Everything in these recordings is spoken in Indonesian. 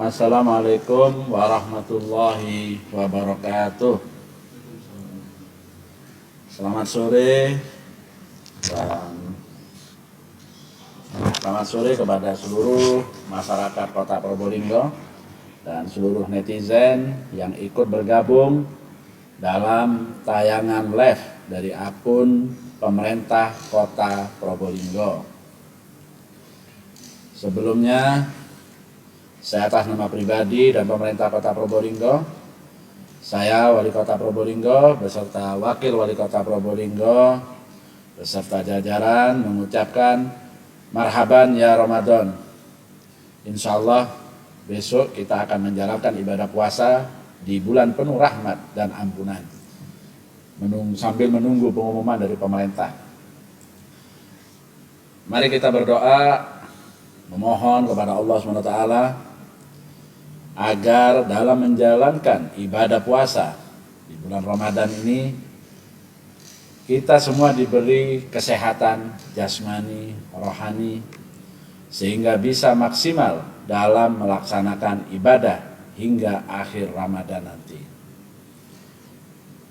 Assalamualaikum warahmatullahi wabarakatuh. Selamat sore dan selamat sore kepada seluruh masyarakat Kota Probolinggo dan seluruh netizen yang ikut bergabung dalam tayangan live dari akun pemerintah Kota Probolinggo. Sebelumnya, saya atas nama pribadi dan pemerintah Kota Probolinggo, saya Wali Kota Probolinggo beserta Wakil Wali Kota Probolinggo beserta jajaran mengucapkan marhaban ya Ramadan. Insya Allah besok kita akan menjalankan ibadah puasa di bulan penuh rahmat dan ampunan, sambil menunggu pengumuman dari pemerintah. Mari kita berdoa, memohon kepada Allah SWT agar dalam menjalankan ibadah puasa di bulan Ramadan ini kita semua diberi kesehatan jasmani, rohani, sehingga bisa maksimal dalam melaksanakan ibadah hingga akhir Ramadan nanti.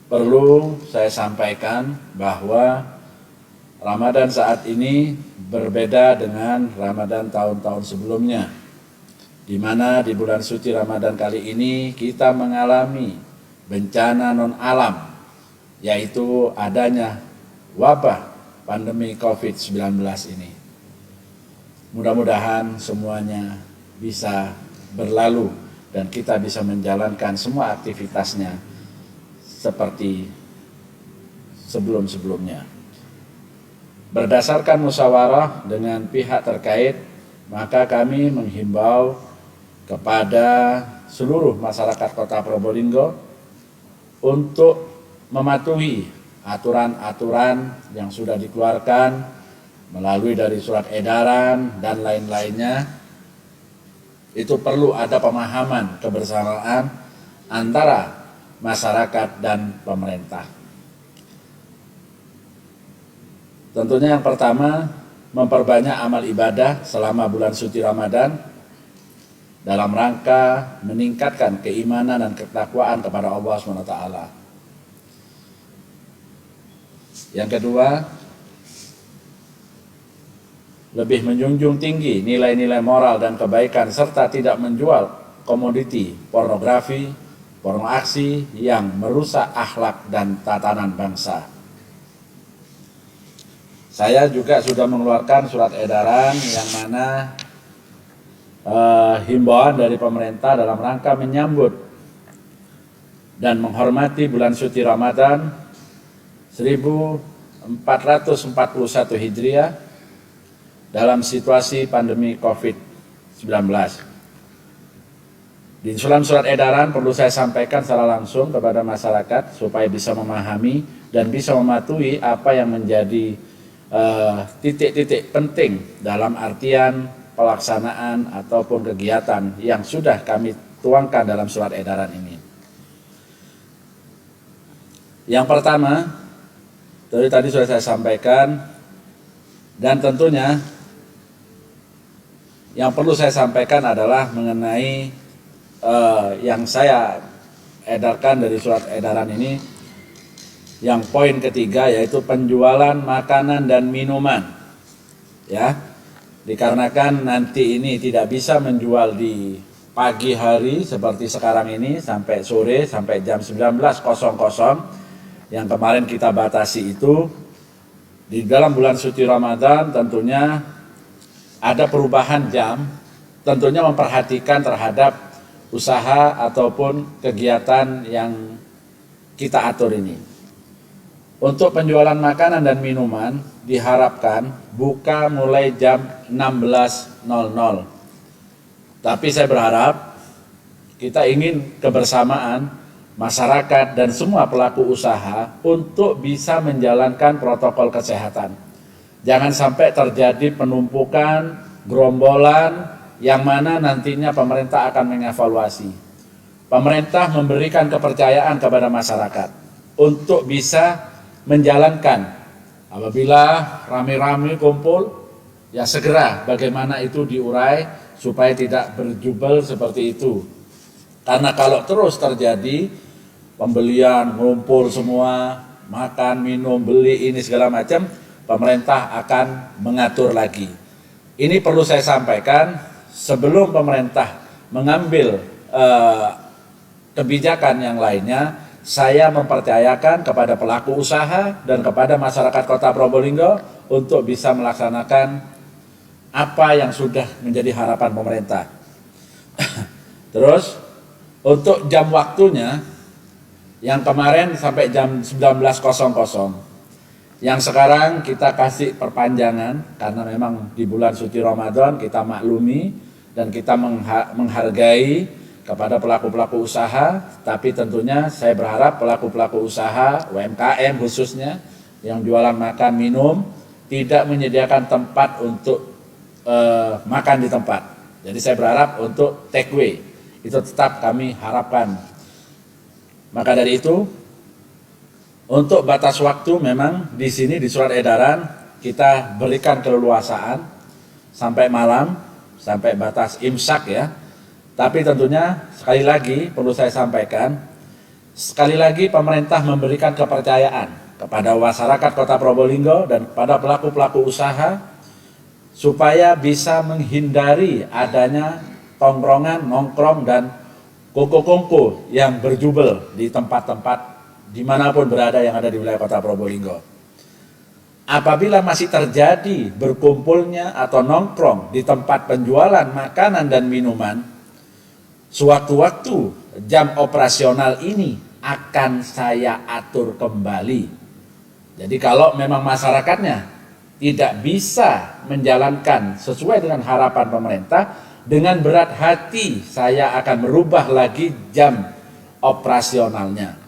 Perlu saya sampaikan bahwa Ramadan saat ini berbeda dengan Ramadan tahun-tahun sebelumnya, di mana di bulan suci Ramadan kali ini kita mengalami bencana non-alam, yaitu adanya wabah pandemi COVID-19 ini. Mudah-mudahan semuanya bisa berlalu dan kita bisa menjalankan semua aktivitasnya seperti sebelum-sebelumnya. Berdasarkan musyawarah dengan pihak terkait, maka kami menghimbau kepada seluruh masyarakat Kota Probolinggo untuk mematuhi aturan-aturan yang sudah dikeluarkan melalui dari surat edaran dan lain-lainnya. Itu perlu ada pemahaman kebersamaan antara masyarakat dan pemerintah. Tentunya yang pertama, memperbanyak amal ibadah selama bulan suci Ramadan dalam rangka meningkatkan keimanan dan ketakwaan kepada Allah SWT. Yang kedua, lebih menjunjung tinggi nilai-nilai moral dan kebaikan serta tidak menjual komoditi pornografi, porno aksi yang merusak akhlak dan tatanan bangsa. Saya juga sudah mengeluarkan surat edaran yang mana himbauan dari pemerintah dalam rangka menyambut dan menghormati bulan suci Ramadan 1441 Hijriah dalam situasi pandemi COVID-19. Di dalam surat edaran perlu saya sampaikan secara langsung kepada masyarakat supaya bisa memahami dan bisa mematuhi apa yang menjadi titik-titik penting dalam artian pelaksanaan ataupun kegiatan yang sudah kami tuangkan dalam surat edaran ini. Yang pertama, tadi sudah saya sampaikan, dan tentunya yang perlu saya sampaikan adalah mengenai yang saya edarkan dari surat edaran ini, yang poin ketiga yaitu penjualan makanan dan minuman, ya. Dikarenakan nanti ini tidak bisa menjual di pagi hari seperti sekarang ini sampai sore, sampai jam 19.00 yang kemarin kita batasi itu. Di dalam bulan suci Ramadan tentunya ada perubahan jam, tentunya memperhatikan terhadap usaha ataupun kegiatan yang kita atur ini. Untuk penjualan makanan dan minuman diharapkan buka mulai jam 16.00. Tapi saya berharap kita ingin kebersamaan masyarakat dan semua pelaku usaha untuk bisa menjalankan protokol kesehatan. Jangan sampai terjadi penumpukan, gerombolan yang mana nantinya pemerintah akan mengevaluasi. Pemerintah memberikan kepercayaan kepada masyarakat untuk bisa menjalankan. Apabila rame-rame kumpul, ya segera bagaimana itu diurai supaya tidak berjubel seperti itu. Karena kalau terus terjadi pembelian, ngumpul semua, makan, minum, beli ini segala macam, pemerintah akan mengatur lagi. Ini perlu saya sampaikan sebelum pemerintah mengambil kebijakan yang lainnya. Saya mempercayakan kepada pelaku usaha dan kepada masyarakat Kota Probolinggo untuk bisa melaksanakan apa yang sudah menjadi harapan pemerintah. Terus untuk jam waktunya yang kemarin sampai jam 19.00, yang sekarang kita kasih perpanjangan karena memang di bulan suci Ramadan kita maklumi dan kita menghargai kepada pelaku-pelaku usaha, tapi tentunya saya berharap pelaku-pelaku usaha, UMKM khususnya, yang jualan makan minum, tidak menyediakan tempat untuk makan di tempat. Jadi saya berharap untuk take away, itu tetap kami harapkan. Maka dari itu, untuk batas waktu memang di sini di surat edaran, kita berikan keleluasaan sampai malam, sampai batas imsak ya. Tapi tentunya sekali lagi perlu saya sampaikan, sekali lagi pemerintah memberikan kepercayaan kepada masyarakat Kota Probolinggo dan kepada pelaku-pelaku usaha supaya bisa menghindari adanya tongkrongan, nongkrong dan kongko-kongko yang berjubel di tempat-tempat dimanapun berada yang ada di wilayah Kota Probolinggo. Apabila masih terjadi berkumpulnya atau nongkrong di tempat penjualan makanan dan minuman, sewaktu-waktu jam operasional ini akan saya atur kembali. Jadi kalau memang masyarakatnya tidak bisa menjalankan sesuai dengan harapan pemerintah, dengan berat hati saya akan merubah lagi jam operasionalnya.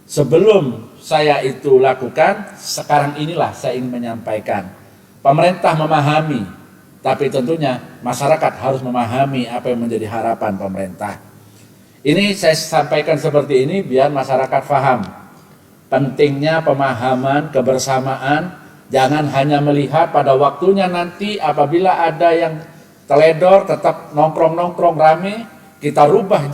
Sebelum saya itu lakukan, sekarang inilah saya ingin menyampaikan. Pemerintah memahami, tapi tentunya masyarakat harus memahami apa yang menjadi harapan pemerintah. Ini saya sampaikan seperti ini biar masyarakat paham pentingnya pemahaman, kebersamaan. Jangan hanya melihat pada waktunya nanti apabila ada yang teledor tetap nongkrong-nongkrong rame, kita rubah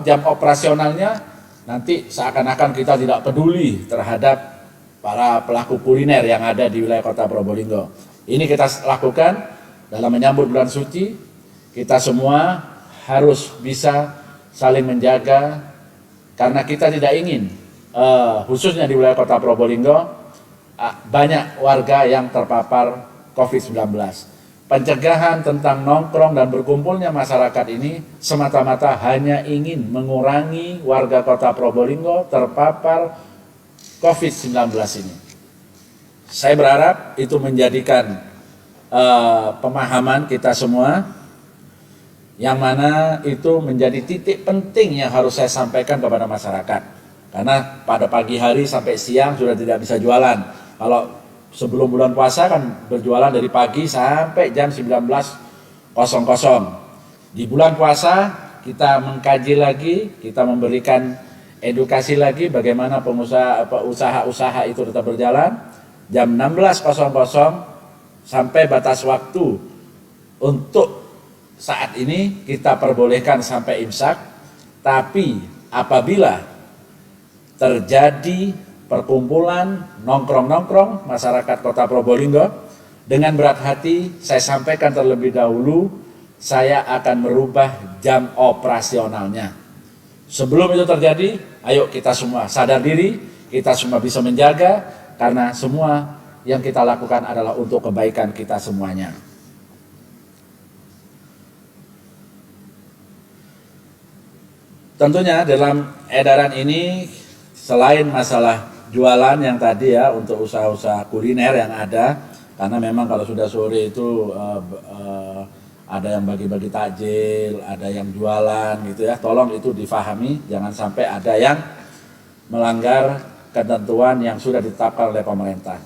jam operasionalnya, nanti seakan-akan kita tidak peduli terhadap para pelaku kuliner yang ada di wilayah Kota Probolinggo. Ini kita lakukan dalam menyambut bulan suci. Kita semua harus bisa saling menjaga karena kita tidak ingin khususnya di wilayah Kota Probolinggo banyak warga yang terpapar COVID-19. Pencegahan tentang nongkrong dan berkumpulnya masyarakat ini semata-mata hanya ingin mengurangi warga Kota Probolinggo terpapar COVID-19 ini. Saya berharap itu menjadikan pemahaman kita semua, yang mana itu menjadi titik penting yang harus saya sampaikan kepada masyarakat. Karena pada pagi hari sampai siang sudah tidak bisa jualan. Kalau sebelum bulan puasa kan berjualan dari pagi sampai jam 19.00. Di bulan puasa kita mengkaji lagi, kita memberikan edukasi lagi bagaimana usaha-usaha itu tetap berjalan. Jam 16.00 sampai batas waktu untuk saat ini kita perbolehkan sampai imsak. Tapi apabila terjadi perkumpulan nongkrong-nongkrong masyarakat Kota Probolinggo, dengan berat hati saya sampaikan terlebih dahulu, saya akan merubah jam operasionalnya. Sebelum itu terjadi, ayo kita semua sadar diri, kita semua bisa menjaga, karena semua yang kita lakukan adalah untuk kebaikan kita semuanya. Tentunya dalam edaran ini selain masalah jualan yang tadi ya untuk usaha-usaha kuliner yang ada, karena memang kalau sudah sore itu ada yang bagi-bagi takjil, ada yang jualan gitu ya, tolong itu difahami, jangan sampai ada yang melanggar ketentuan yang sudah ditetapkan oleh pemerintah.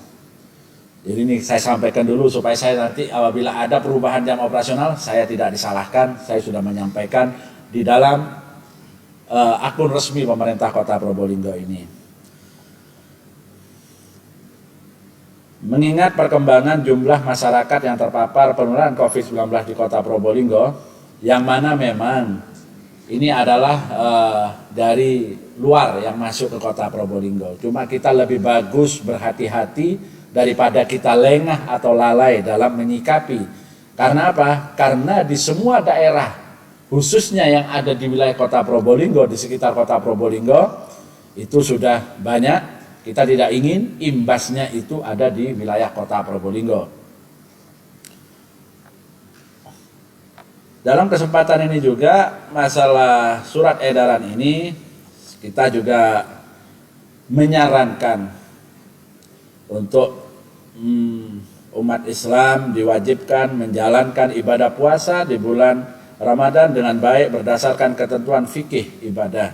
Jadi ini saya sampaikan dulu supaya saya nanti apabila ada perubahan jam operasional saya tidak disalahkan. Saya sudah menyampaikan di dalam akun resmi pemerintah Kota Probolinggo ini. mengingat perkembangan jumlah masyarakat yang terpapar penularan COVID-19 di Kota Probolinggo, yang mana memang ini adalah dari luar yang masuk ke Kota Probolinggo. Cuma kita lebih bagus berhati-hati daripada kita lengah atau lalai dalam menyikapi. Karena apa? Karena di semua daerah, khususnya yang ada di wilayah Kota Probolinggo, di sekitar Kota Probolinggo, itu sudah banyak. Kita tidak ingin imbasnya itu ada di wilayah Kota Probolinggo. Dalam kesempatan ini juga masalah surat edaran ini kita juga menyarankan untuk umat Islam diwajibkan menjalankan ibadah puasa di bulan Ramadan dengan baik berdasarkan ketentuan fikih ibadah.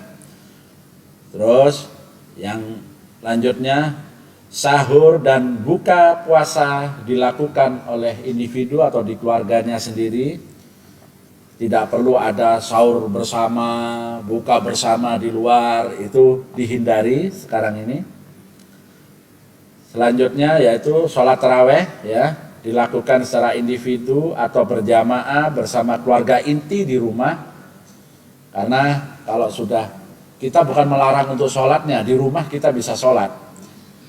Terus yang lanjutnya, sahur dan buka puasa dilakukan oleh individu atau di keluarganya sendiri. Tidak perlu ada sahur bersama, buka bersama di luar, itu dihindari sekarang ini. Selanjutnya yaitu sholat taraweh, ya, dilakukan secara individu atau berjamaah bersama keluarga inti di rumah. Karena kalau sudah, kita bukan melarang untuk sholatnya, di rumah kita bisa sholat.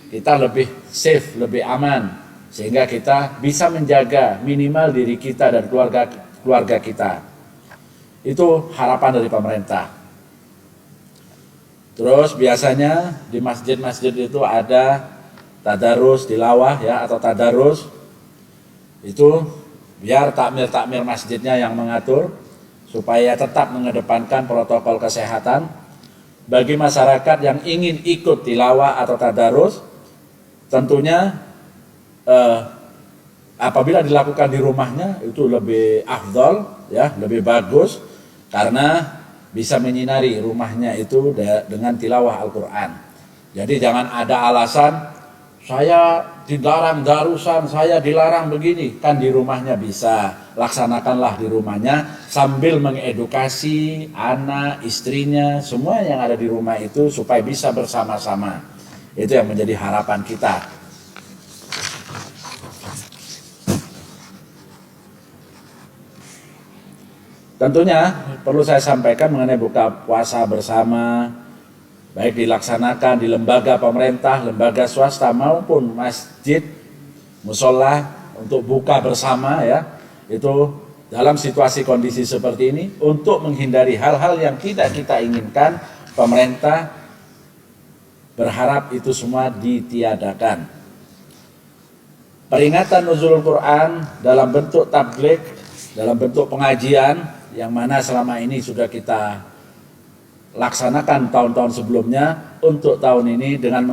Kita lebih safe, lebih aman. Sehingga kita bisa menjaga minimal diri kita dan keluarga kita. Itu harapan dari pemerintah. Terus biasanya di masjid-masjid itu ada tadarus, tilawah ya, atau tadarus. Itu biar takmir-takmir masjidnya yang mengatur supaya tetap mengedepankan protokol kesehatan. Bagi masyarakat yang ingin ikut tilawah atau tadarus, tentunya apabila dilakukan di rumahnya itu lebih afdol, ya, lebih bagus, karena bisa menyinari rumahnya itu dengan tilawah Al-Quran. Jadi jangan ada alasan saya dilarang darusan, saya dilarang begini, kan di rumahnya bisa. Laksanakanlah di rumahnya sambil mengedukasi anak, istrinya, semua yang ada di rumah itu supaya bisa bersama-sama. Itu yang menjadi harapan kita. Tentunya perlu saya sampaikan mengenai buka puasa bersama, baik dilaksanakan di lembaga pemerintah, lembaga swasta maupun masjid, musola, untuk buka bersama, ya, itu dalam situasi kondisi seperti ini untuk menghindari hal-hal yang tidak kita inginkan. Pemerintah berharap itu semua ditiadakan. Peringatan nuzulul Quran dalam bentuk tabligh, dalam bentuk pengajian, yang mana selama ini sudah kita laksanakan tahun-tahun sebelumnya, untuk tahun ini dengan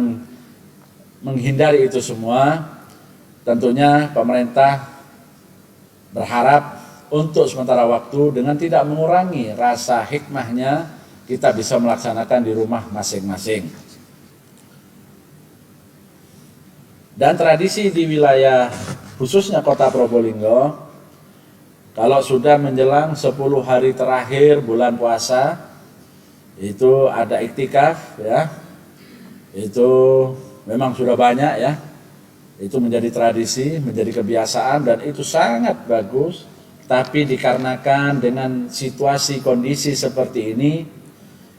menghindari itu semua, tentunya pemerintah berharap untuk sementara waktu dengan tidak mengurangi rasa hikmahnya, kita bisa melaksanakan di rumah masing-masing. Dan tradisi di wilayah khususnya Kota Probolinggo, kalau sudah menjelang 10 hari terakhir bulan puasa, itu ada iktikaf, ya. Itu memang sudah banyak, ya. Itu menjadi tradisi, menjadi kebiasaan, dan itu sangat bagus. Tapi dikarenakan dengan situasi kondisi seperti ini,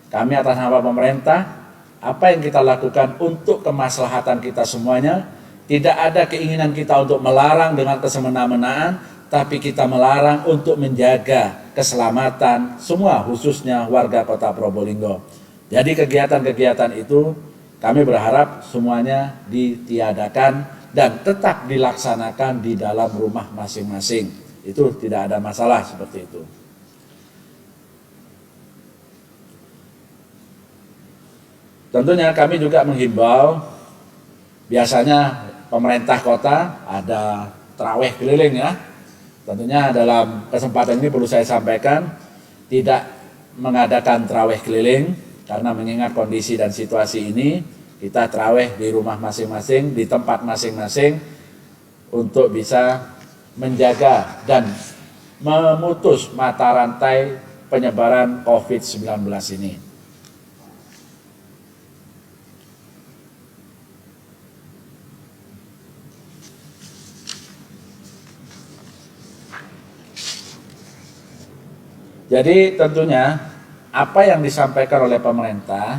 kami atas nama pemerintah, apa yang kita lakukan untuk kemaslahatan kita semuanya, tidak ada keinginan kita untuk melarang dengan kesemena-menaan, tapi kita melarang untuk menjaga keselamatan semua, khususnya warga Kota Probolinggo. Jadi kegiatan-kegiatan itu kami berharap semuanya ditiadakan dan tetap dilaksanakan di dalam rumah masing-masing. Itu tidak ada masalah seperti itu. Tentunya kami juga menghimbau, biasanya pemerintah kota ada tarawih keliling, ya. Tentunya dalam kesempatan ini perlu saya sampaikan, tidak mengadakan tarawih keliling karena mengingat kondisi dan situasi ini, kita tarawih di rumah masing-masing, di tempat masing-masing, untuk bisa menjaga dan memutus mata rantai penyebaran COVID-19 ini. Jadi tentunya apa yang disampaikan oleh pemerintah,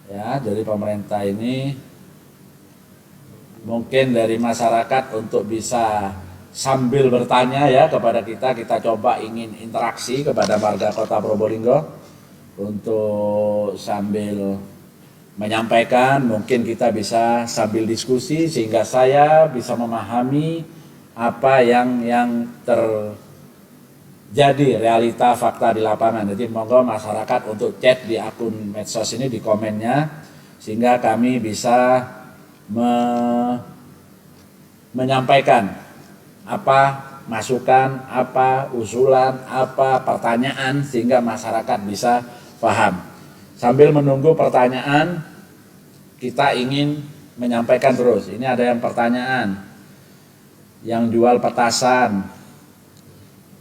ya dari pemerintah ini mungkin dari masyarakat untuk bisa sambil bertanya ya kepada kita coba ingin interaksi kepada warga Kota Probolinggo untuk sambil menyampaikan, mungkin kita bisa sambil diskusi sehingga saya bisa memahami apa yang terjadi realita fakta di lapangan. Jadi monggo masyarakat untuk chat di akun medsos ini di komennya sehingga kami bisa menyampaikan apa masukan, apa usulan, apa pertanyaan sehingga masyarakat bisa paham. Sambil menunggu pertanyaan, kita ingin menyampaikan terus. Ini ada yang pertanyaan, yang jual petasan.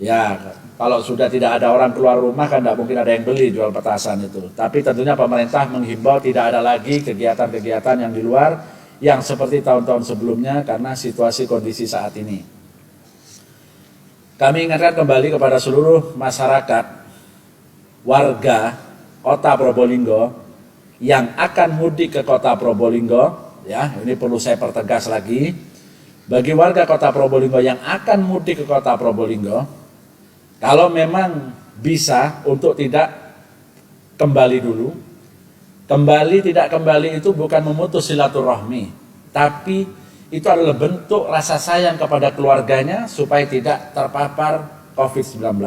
Ya, kalau sudah tidak ada orang keluar rumah kan tidak mungkin ada yang beli jual petasan itu. Tapi tentunya pemerintah menghimbau tidak ada lagi kegiatan-kegiatan yang di luar yang seperti tahun-tahun sebelumnya karena situasi kondisi saat ini. Kami ingatkan kembali kepada seluruh masyarakat, warga Kota Probolinggo yang akan mudik ke Kota Probolinggo, ya ini perlu saya pertegas lagi, bagi warga Kota Probolinggo yang akan mudik ke Kota Probolinggo, kalau memang bisa untuk tidak kembali dulu. Kembali tidak kembali itu bukan memutus silaturahmi, tapi itu adalah bentuk rasa sayang kepada keluarganya supaya tidak terpapar COVID-19.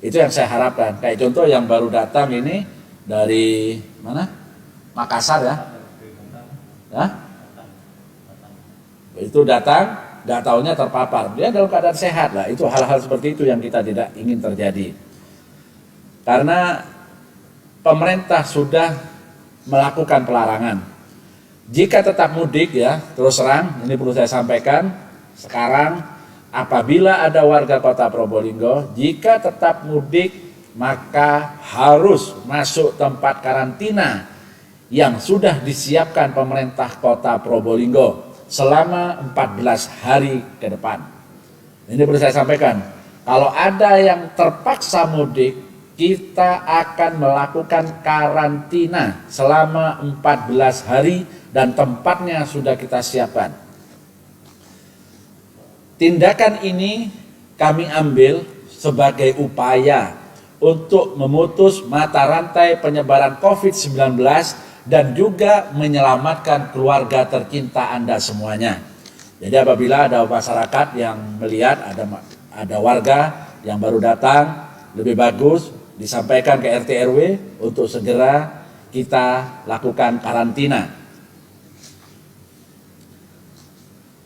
Itu yang saya harapkan. Kayak contoh yang baru datang ini dari mana? Makassar ya? Ya? Itu datang, nggak tahunya terpapar. Dia dalam keadaan sehat lah. Itu hal-hal seperti itu yang kita tidak ingin terjadi. Karena pemerintah sudah melakukan pelarangan. Jika tetap mudik ya, terus terang, ini perlu saya sampaikan, sekarang apabila ada warga Kota Probolinggo, jika tetap mudik maka harus masuk tempat karantina yang sudah disiapkan pemerintah Kota Probolinggo selama 14 hari ke depan. Ini perlu saya sampaikan, kalau ada yang terpaksa mudik, kita akan melakukan karantina selama 14 hari dan tempatnya sudah kita siapkan. Tindakan ini kami ambil sebagai upaya untuk memutus mata rantai penyebaran COVID-19 dan juga menyelamatkan keluarga tercinta Anda semuanya. Jadi apabila ada masyarakat yang melihat ada warga yang baru datang, lebih bagus disampaikan ke RT RW untuk segera kita lakukan karantina.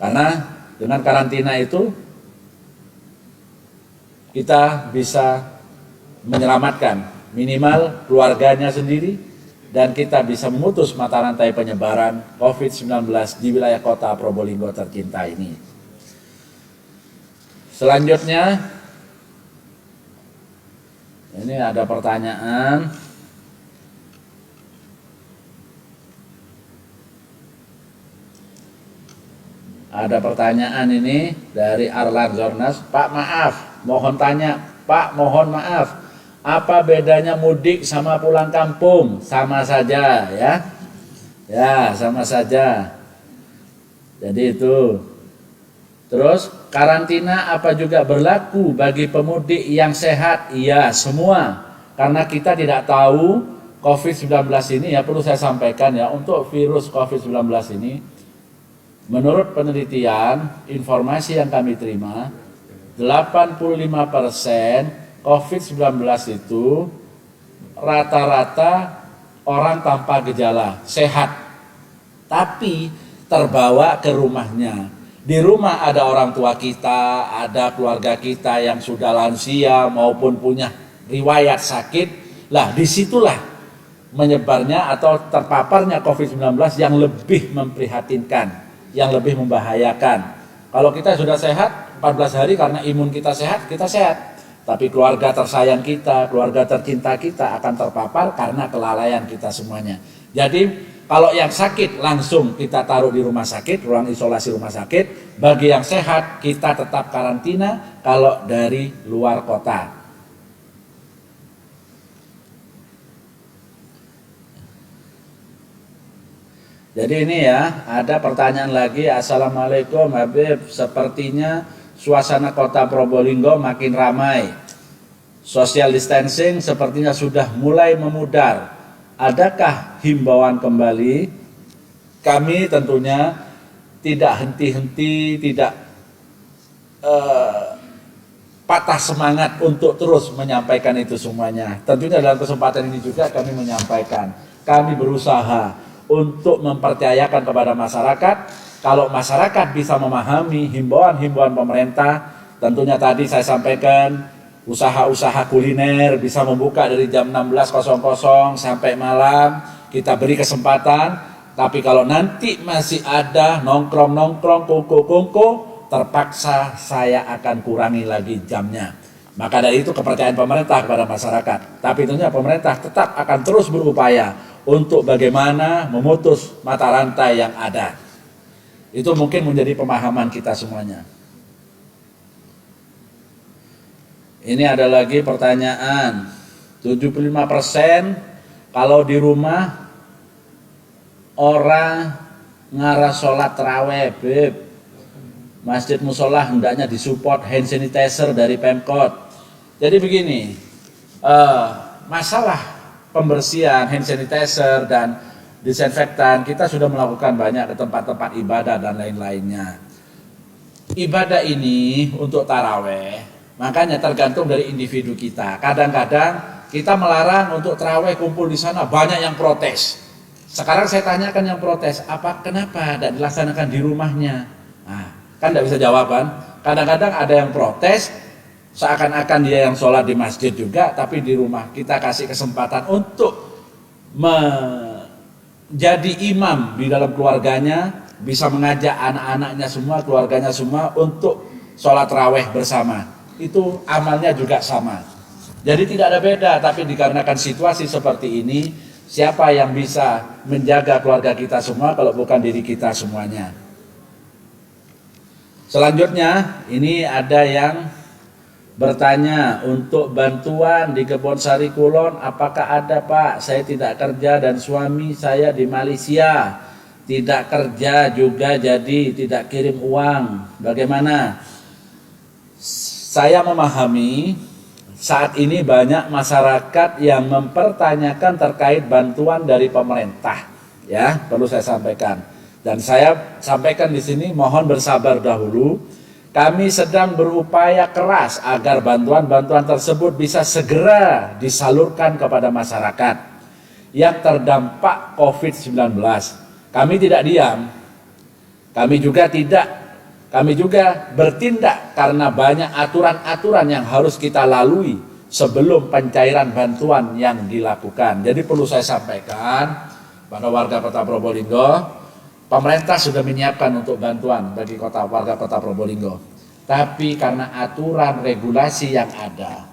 Karena dengan karantina itu kita bisa menyelamatkan minimal keluarganya sendiri dan kita bisa memutus mata rantai penyebaran COVID-19 di wilayah Kota Probolinggo tercinta ini. Selanjutnya ini ada pertanyaan. Ada pertanyaan ini dari Arlan Zornas. Pak maaf, mohon tanya. Pak mohon maaf, apa bedanya mudik sama pulang kampung? Sama saja ya. Ya sama saja. Jadi itu. Terus karantina apa juga berlaku bagi pemudik yang sehat? Iya semua. Karena kita tidak tahu COVID-19 ini, ya perlu saya sampaikan ya, untuk virus COVID-19 ini menurut penelitian, informasi yang kami terima, 85% COVID-19 itu rata-rata orang tanpa gejala, sehat. Tapi terbawa ke rumahnya. Di rumah ada orang tua kita, ada keluarga kita yang sudah lansia maupun punya riwayat sakit. Lah disitulah menyebarnya atau terpaparnya COVID-19 yang lebih memprihatinkan, yang lebih membahayakan. Kalau kita sudah sehat 14 hari karena imun kita sehat, kita sehat. Tapi keluarga tersayang kita, keluarga tercinta kita akan terpapar karena kelalaian kita semuanya. Jadi kalau yang sakit langsung kita taruh di rumah sakit, ruang isolasi rumah sakit. Bagi yang sehat kita tetap karantina kalau dari luar kota. Jadi ini ya, ada pertanyaan lagi. Assalamualaikum Habib, sepertinya suasana kota Probolinggo makin ramai. Social distancing sepertinya sudah mulai memudar. Adakah himbauan kembali? Kami tentunya tidak henti-henti, tidak patah semangat untuk terus menyampaikan itu semuanya. Tentunya dalam kesempatan ini juga kami menyampaikan, kami berusaha untuk mempercayakan kepada masyarakat. Kalau masyarakat bisa memahami himbauan-himbauan pemerintah, tentunya tadi saya sampaikan usaha-usaha kuliner bisa membuka dari jam 16.00 sampai malam, kita beri kesempatan. Tapi kalau nanti masih ada nongkrong-nongkrong, kongko-kongko, terpaksa saya akan kurangi lagi jamnya. Maka dari itu kepercayaan pemerintah kepada masyarakat. Tapi tentunya pemerintah tetap akan terus berupaya untuk bagaimana memutus mata rantai yang ada. Itu mungkin menjadi pemahaman kita semuanya. Ini ada lagi pertanyaan. 75% kalau di rumah orang ngarah sholat terawih, Beb. Masjid musola hendaknya disupport hand sanitizer dari Pemkot. Jadi begini, masalah pembersihan hand sanitizer dan disinfektan kita sudah melakukan banyak ke tempat-tempat ibadah dan lain-lainnya. Ibadah ini untuk taraweh, makanya tergantung dari individu kita. Kadang-kadang kita melarang untuk taraweh kumpul di sana, banyak yang protes. Sekarang saya tanyakan yang protes, kenapa tidak dilaksanakan di rumahnya? Nah, kan tidak bisa jawaban. Kadang-kadang ada yang protes, seakan-akan dia yang sholat di masjid juga, tapi di rumah kita kasih kesempatan untuk menjadi imam di dalam keluarganya, bisa mengajak anak-anaknya semua, keluarganya semua untuk sholat raweh bersama. Itu amalnya juga sama. Jadi tidak ada beda, tapi dikarenakan situasi seperti ini, siapa yang bisa menjaga keluarga kita semua kalau bukan diri kita semuanya. Selanjutnya, ini ada yang bertanya untuk bantuan di Kebonsari Kulon, apakah ada Pak? Saya tidak kerja dan suami saya di Malaysia. Tidak kerja juga jadi tidak kirim uang. Bagaimana? Saya memahami saat ini banyak masyarakat yang mempertanyakan terkait bantuan dari pemerintah, ya, perlu saya sampaikan. Dan saya sampaikan di sini, mohon bersabar dahulu. Kami sedang berupaya keras agar bantuan-bantuan tersebut bisa segera disalurkan kepada masyarakat yang terdampak COVID-19. Kami tidak diam. Kami juga bertindak karena banyak aturan-aturan yang harus kita lalui sebelum pencairan bantuan yang dilakukan. Jadi perlu saya sampaikan pada warga Kota Probolinggo, pemerintah sudah menyiapkan untuk bantuan bagi warga Kota Probolinggo. Tapi karena aturan regulasi yang ada,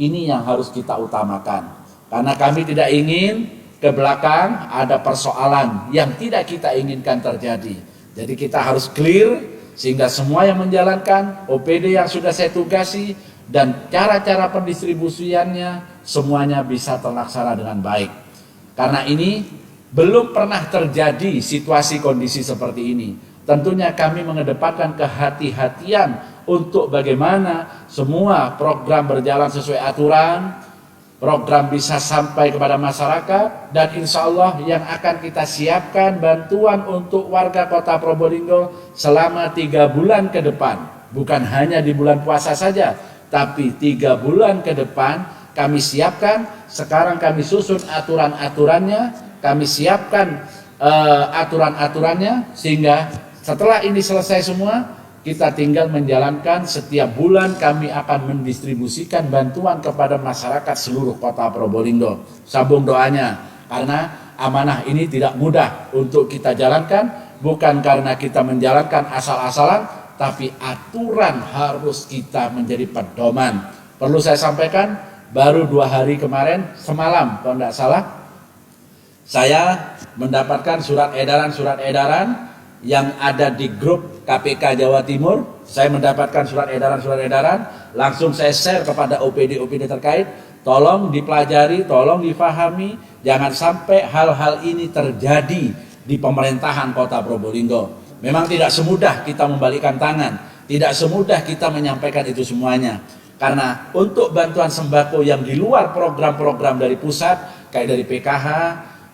ini yang harus kita utamakan. Karena kami tidak ingin ke belakang ada persoalan yang tidak kita inginkan terjadi. Jadi kita harus clear, sehingga semua yang menjalankan OPD yang sudah saya tugasi dan cara-cara pendistribusiannya semuanya bisa terlaksana dengan baik. Karena ini belum pernah terjadi situasi kondisi seperti ini. Tentunya kami mengedepankan kehati-hatian untuk bagaimana semua program berjalan sesuai aturan, program bisa sampai kepada masyarakat, dan insya Allah yang akan kita siapkan bantuan untuk warga Kota Probolinggo selama 3 bulan ke depan. Bukan hanya di bulan puasa saja, tapi 3 bulan ke depan kami siapkan. Sekarang kami susun aturan-aturannya, kami siapkan aturan-aturannya, sehingga setelah ini selesai semua, kita tinggal menjalankan. Setiap bulan kami akan mendistribusikan bantuan kepada masyarakat seluruh Kota Probolinggo. Sambung doanya, karena amanah ini tidak mudah untuk kita jalankan, bukan karena kita menjalankan asal-asalan, tapi aturan harus kita menjadi pedoman. Perlu saya sampaikan, baru 2 hari kemarin, semalam kalau tidak salah, saya mendapatkan surat edaran yang ada di grup KPK Jawa Timur. Saya mendapatkan surat edaran, langsung saya share kepada OPD terkait. Tolong dipelajari, tolong difahami, jangan sampai hal-hal ini terjadi di pemerintahan Kota Probolinggo. Memang tidak semudah kita membalikkan tangan, tidak semudah kita menyampaikan itu semuanya. Karena untuk bantuan sembako yang di luar program-program dari pusat, kayak dari PKH,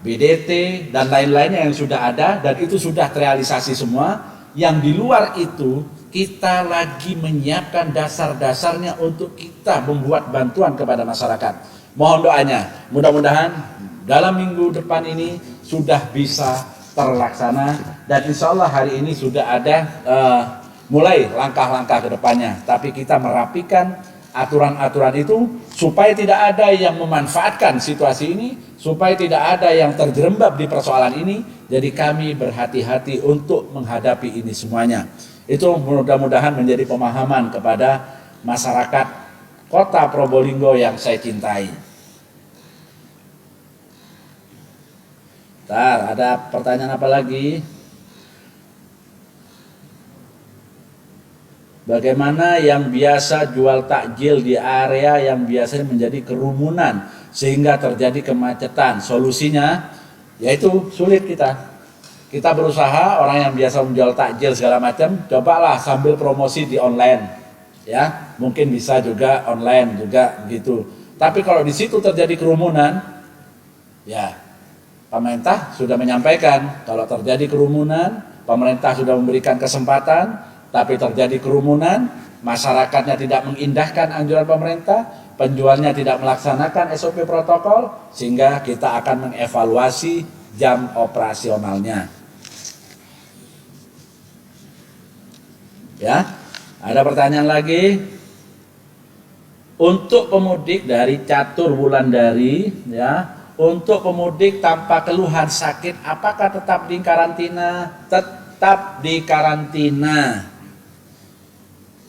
BDT, dan lain-lainnya yang sudah ada, dan itu sudah terrealisasi semua. Yang di luar itu, kita lagi menyiapkan dasar-dasarnya untuk kita membuat bantuan kepada masyarakat. Mohon doanya, mudah-mudahan dalam minggu depan ini sudah bisa terlaksana, dan insya Allah hari ini sudah ada mulai langkah-langkah ke depannya. Tapi kita merapikan aturan-aturan itu supaya tidak ada yang memanfaatkan situasi ini, supaya tidak ada yang terjerembab di persoalan ini. Jadi kami berhati-hati untuk menghadapi ini semuanya. Itu mudah-mudahan menjadi pemahaman kepada masyarakat Kota Probolinggo yang saya cintai. Bentar, ada pertanyaan apa lagi? Bagaimana yang biasa jual takjil di area yang biasanya menjadi kerumunan sehingga terjadi kemacetan? Solusinya yaitu sulit kita. Kita berusaha orang yang biasa menjual takjil segala macam, cobalah sambil promosi di online. Ya, mungkin bisa juga online juga gitu. Tapi kalau di situ terjadi kerumunan, ya pemerintah sudah menyampaikan kalau terjadi kerumunan, pemerintah sudah memberikan kesempatan, tapi terjadi kerumunan, masyarakatnya tidak mengindahkan anjuran pemerintah, penjualnya tidak melaksanakan SOP protokol, sehingga kita akan mengevaluasi jam operasionalnya. Ya, ada pertanyaan lagi? Untuk pemudik dari Catur Wulandari, ya, untuk pemudik tanpa keluhan sakit, apakah tetap di karantina? Tetap di karantina.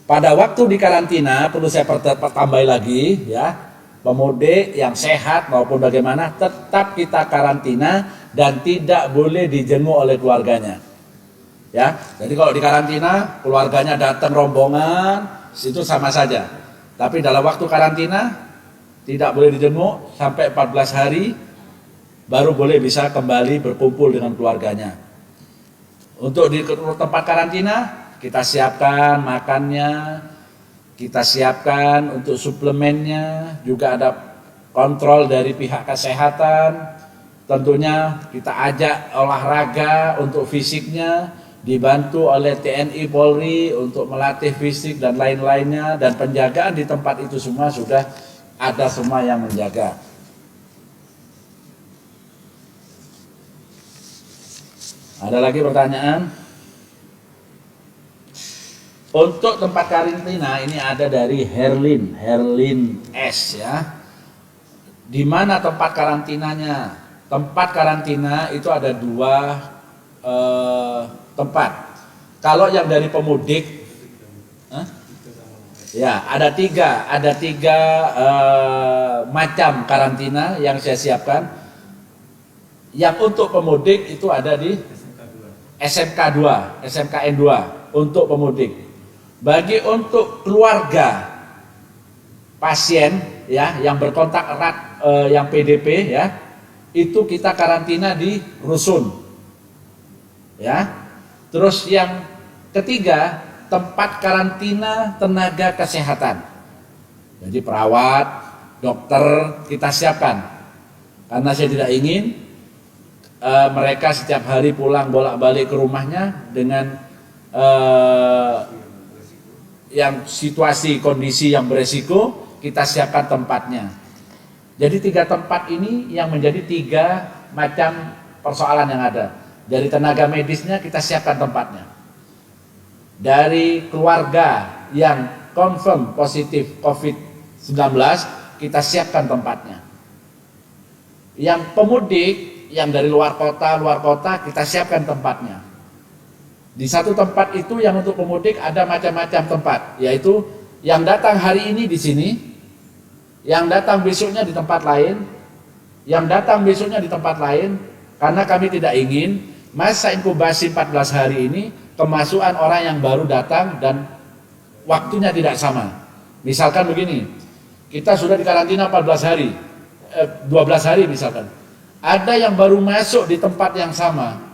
Pada waktu di karantina, perlu saya tambah lagi, ya, pemudik yang sehat maupun bagaimana, tetap kita karantina dan tidak boleh dijenguk oleh keluarganya. Ya, jadi kalau di karantina, keluarganya datang rombongan, itu sama saja. Tapi dalam waktu karantina, tidak boleh dijenguk sampai 14 hari, baru boleh bisa kembali berkumpul dengan keluarganya. Untuk di tempat karantina, kita siapkan makannya, kita siapkan untuk suplemennya, juga ada kontrol dari pihak kesehatan. Tentunya kita ajak olahraga untuk fisiknya, dibantu oleh TNI Polri untuk melatih fisik dan lain-lainnya, dan penjagaan di tempat itu semua sudah ada semua yang menjaga. Ada lagi pertanyaan? Untuk tempat karantina ini ada dari Herlin S, ya. Di mana tempat karantinanya? Tempat karantina itu ada dua tempat. Kalau yang dari pemudik, ya ada tiga macam karantina yang saya siapkan. Yang untuk pemudik itu ada di SMK 2, SMKN 2 untuk pemudik. Bagi untuk keluarga pasien, ya, yang berkontak erat, yang PDP, ya, itu kita karantina di rusun, ya. Terus yang ketiga, tempat karantina tenaga kesehatan. Jadi perawat, dokter kita siapkan. Karena saya tidak ingin mereka setiap hari pulang bolak-balik ke rumahnya dengan yang situasi kondisi yang beresiko, kita siapkan tempatnya. Jadi tiga tempat ini yang menjadi tiga macam persoalan yang ada. Dari tenaga medisnya kita siapkan tempatnya. Dari keluarga yang confirm positif COVID-19 kita siapkan tempatnya. Yang pemudik yang dari luar kota kita siapkan tempatnya. Di satu tempat itu yang untuk pemudik ada macam-macam tempat, yaitu yang datang hari ini di sini, yang datang besoknya di tempat lain, yang datang besoknya di tempat lain, karena kami tidak ingin masa inkubasi 14 hari ini kemasukan orang yang baru datang dan waktunya tidak sama. Misalkan begini, kita sudah di karantina 14 hari, 12 hari misalkan. Ada yang baru masuk di tempat yang sama,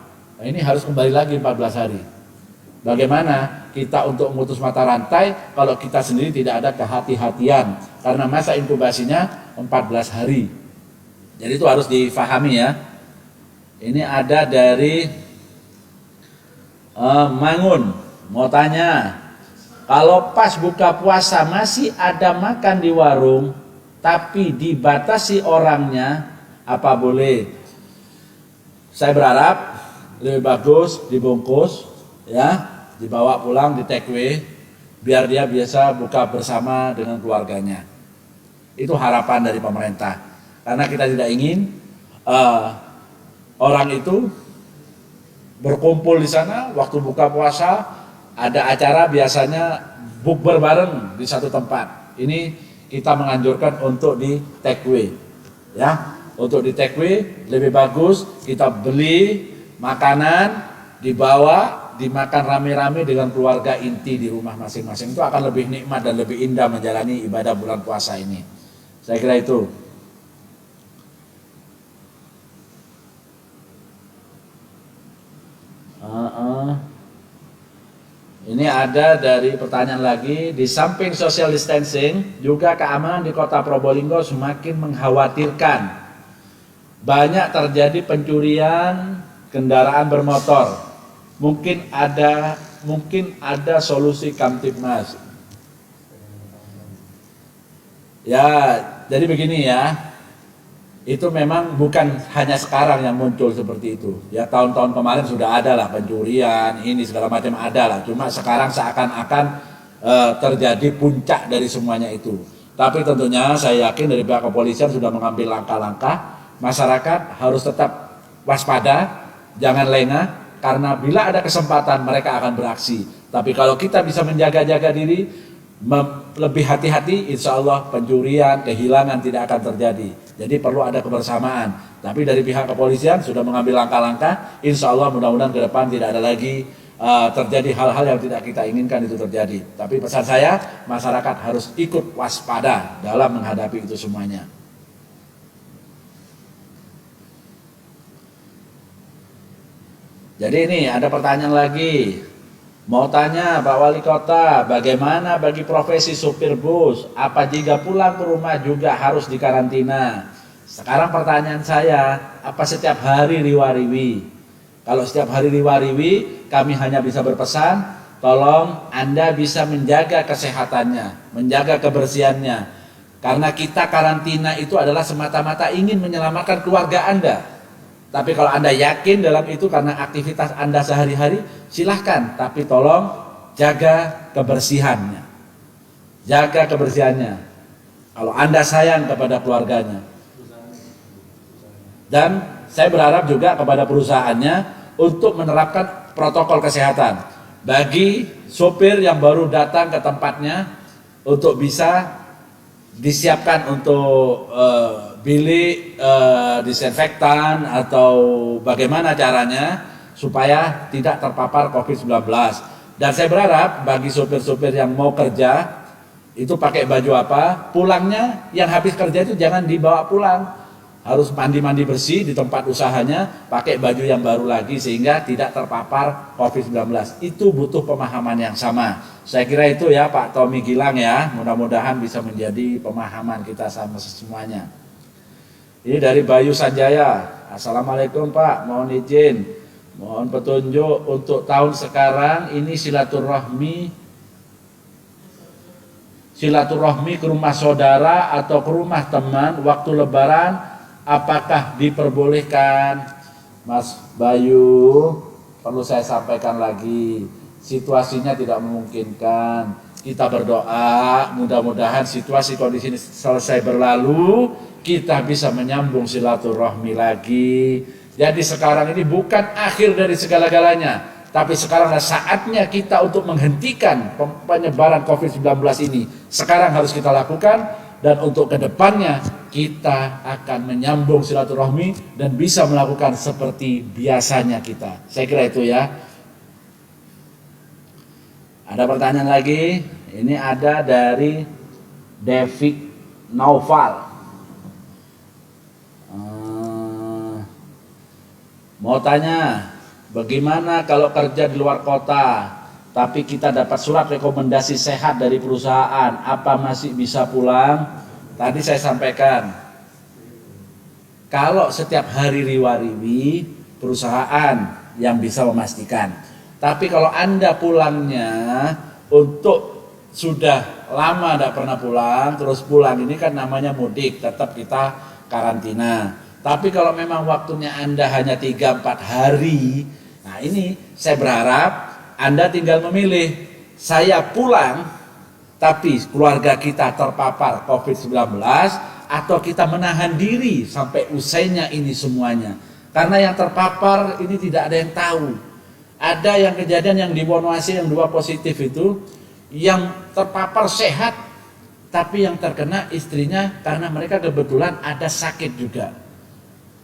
Nah, ini harus kembali lagi 14 hari. Bagaimana kita untuk memutus mata rantai kalau kita sendiri tidak ada kehati-hatian, karena masa inkubasinya 14 hari. Jadi itu harus difahami ya. Ini ada dari Mangun, mau tanya, kalau pas buka puasa masih ada makan di warung tapi dibatasi orangnya, apa boleh? Saya berharap lebih bagus dibungkus ya, dibawa pulang di take away biar dia biasa buka bersama dengan keluarganya. Itu harapan dari pemerintah, karena kita tidak ingin orang itu berkumpul di sana waktu buka puasa, ada acara biasanya bukber bareng di satu tempat. Ini kita menganjurkan untuk di take away ya. Untuk di take away lebih bagus kita beli makanan, dibawa dimakan rame-rame dengan keluarga inti di rumah masing-masing. Itu akan lebih nikmat dan lebih indah menjalani ibadah bulan puasa ini. Saya kira itu. Ini ada dari pertanyaan lagi, di samping social distancing juga keamanan di kota Probolinggo semakin mengkhawatirkan. Banyak terjadi pencurian kendaraan bermotor. Mungkin ada solusi Kamtibmas. Ya, jadi begini ya. Itu memang bukan hanya sekarang yang muncul seperti itu. Ya, tahun-tahun kemarin sudah ada lah pencurian, ini segala macam ada lah. Cuma sekarang seakan-akan terjadi puncak dari semuanya itu. Tapi tentunya saya yakin dari pihak kepolisian sudah mengambil langkah-langkah. Masyarakat harus tetap waspada, jangan lengah, karena bila ada kesempatan mereka akan beraksi. Tapi kalau kita bisa menjaga-jaga diri, lebih hati-hati, insya Allah pencurian, kehilangan tidak akan terjadi. Jadi perlu ada kebersamaan. Tapi dari pihak kepolisian sudah mengambil langkah-langkah, insya Allah mudah-mudahan ke depan tidak ada lagi terjadi hal-hal yang tidak kita inginkan itu terjadi. Tapi pesan saya, masyarakat harus ikut waspada dalam menghadapi itu semuanya. Jadi ini ada pertanyaan lagi. Mau tanya Pak Wali Kota, bagaimana bagi profesi supir bus? Apa jika pulang ke rumah juga harus dikarantina? Sekarang pertanyaan saya, apa setiap hari riwa-riwi? Kalau setiap hari riwa-riwi, kami hanya bisa berpesan, tolong Anda bisa menjaga kesehatannya, menjaga kebersihannya. Karena kita karantina itu adalah semata-mata ingin menyelamatkan keluarga Anda. Tapi kalau Anda yakin dalam itu karena aktivitas Anda sehari-hari, silahkan. Tapi tolong jaga kebersihannya. Jaga kebersihannya. Kalau Anda sayang kepada keluarganya. Dan saya berharap juga kepada perusahaannya untuk menerapkan protokol kesehatan. Bagi sopir yang baru datang ke tempatnya, untuk bisa disiapkan untuk bilik disinfektan atau bagaimana caranya supaya tidak terpapar COVID-19. Dan saya berharap bagi sopir-sopir yang mau kerja itu pakai baju apa, pulangnya yang habis kerja itu jangan dibawa pulang, harus mandi-mandi bersih di tempat usahanya, pakai baju yang baru lagi sehingga tidak terpapar COVID-19. Itu butuh pemahaman yang sama. Saya kira itu ya Pak Tommy Gilang ya, mudah-mudahan bisa menjadi pemahaman kita sama semuanya. Ini dari Bayu Sanjaya. Assalamualaikum Pak, mohon izin, mohon petunjuk untuk tahun sekarang ini silaturahmi ke rumah saudara atau ke rumah teman waktu lebaran, apakah diperbolehkan? Mas Bayu, perlu saya sampaikan lagi, situasinya tidak memungkinkan. Kita berdoa mudah-mudahan situasi kondisi ini selesai berlalu, kita bisa menyambung silaturahmi lagi. Jadi sekarang ini bukan akhir dari segala-galanya, tapi sekarang adalah saatnya kita untuk menghentikan penyebaran COVID-19 ini. Sekarang harus kita lakukan, dan untuk kedepannya kita akan menyambung silaturahmi dan bisa melakukan seperti biasanya kita. Saya kira itu ya. Ada pertanyaan lagi? Ini ada dari David Naufal. Mau tanya, Bagaimana kalau kerja di luar kota, tapi kita dapat surat rekomendasi sehat dari perusahaan, apa masih bisa pulang? Tadi saya sampaikan, kalau setiap hari riwa-riwi, perusahaan yang bisa memastikan. Tapi kalau Anda pulangnya untuk sudah lama tidak pernah pulang, terus pulang, ini kan namanya mudik, tetap kita karantina. Tapi kalau memang waktunya Anda hanya 3-4 hari, nah ini saya berharap Anda tinggal memilih, saya pulang tapi keluarga kita terpapar COVID-19, atau kita menahan diri sampai usainya ini semuanya. Karena yang terpapar ini tidak ada yang tahu. Ada yang kejadian yang di Wonoaci yang 2 positif itu, yang terpapar sehat, tapi yang terkena istrinya karena mereka kebetulan ada sakit juga.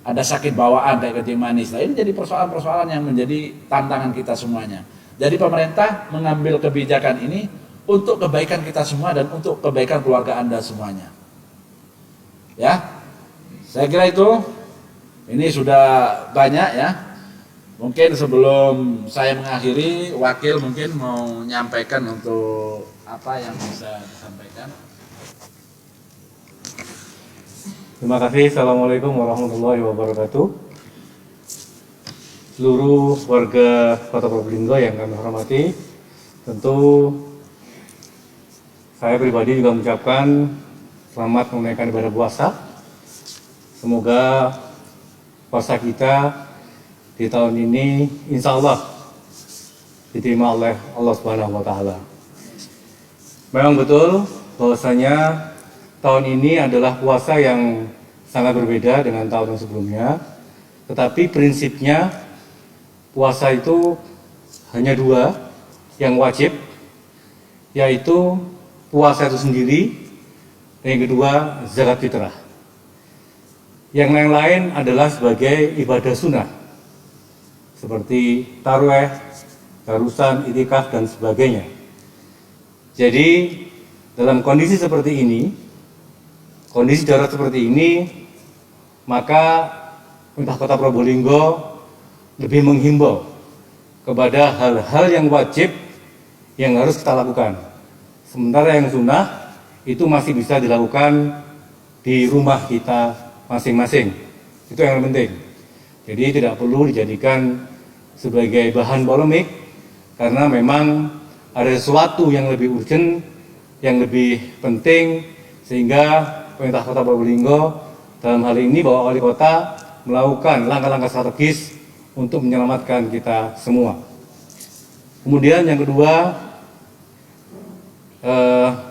Ada sakit bawaan kayak kencing manis. Nah, ini jadi persoalan-persoalan yang menjadi tantangan kita semuanya. Jadi pemerintah mengambil kebijakan ini untuk kebaikan kita semua dan untuk kebaikan keluarga Anda semuanya. Ya, saya kira itu. Ini sudah banyak ya. Mungkin sebelum saya mengakhiri, wakil mungkin mau menyampaikan untuk apa yang bisa disampaikan. Terima kasih. Assalamualaikum warahmatullahi wabarakatuh. Seluruh warga Kota Probolinggo yang kami hormati, tentu saya pribadi juga mengucapkan selamat menunaikan ibadah puasa. Semoga puasa kita di tahun ini insya Allah diterima oleh Allah Subhanahu wa Ta'ala. Memang betul bahwasanya tahun ini adalah puasa yang sangat berbeda dengan tahun sebelumnya, tetapi prinsipnya puasa itu hanya 2 yang wajib, yaitu puasa itu sendiri, dan yang kedua zakat fitrah. Yang lain-lain adalah sebagai ibadah sunnah, seperti tarawih, tarusan, itikaf, dan sebagainya. Jadi dalam kondisi seperti ini, kondisi darurat seperti ini, maka pemerintah Kota Probolinggo lebih menghimbau kepada hal-hal yang wajib yang harus kita lakukan. Sementara yang sunnah itu masih bisa dilakukan di rumah kita masing-masing. Itu yang penting. Jadi tidak perlu dijadikan sebagai bahan polemik, karena memang ada sesuatu yang lebih urgent, yang lebih penting, sehingga pemerintah Kota Probolinggo dalam hal ini Bapak Wali Kota melakukan langkah-langkah strategis untuk menyelamatkan kita semua. Kemudian yang kedua,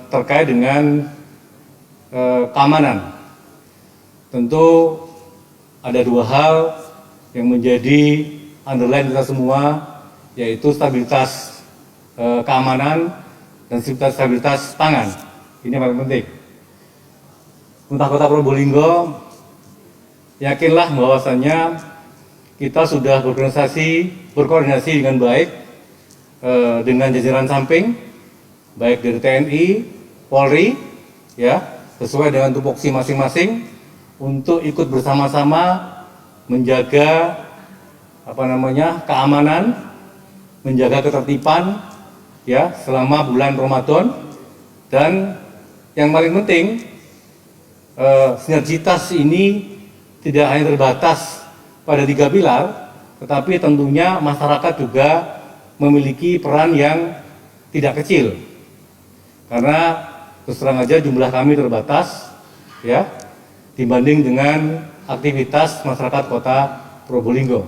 terkait dengan keamanan. Tentu ada 2 hal yang menjadi underline kita semua, yaitu stabilitas keamanan dan stabilitas pangan. Ini yang paling penting. Pemerintah Kota Probolinggo yakinlah bahwasannya kita sudah berkoordinasi dengan baik dengan jajaran samping, baik dari TNI, Polri, ya, sesuai dengan tupoksi masing-masing, untuk ikut bersama-sama menjaga keamanan, menjaga ketertiban, ya, selama bulan Ramadan. Dan yang paling penting, sinergitas ini tidak hanya terbatas pada 3 pilar, tetapi tentunya masyarakat juga memiliki peran yang tidak kecil. Karena terus terang aja jumlah kami terbatas, ya, dibanding dengan aktivitas masyarakat Kota Probolinggo.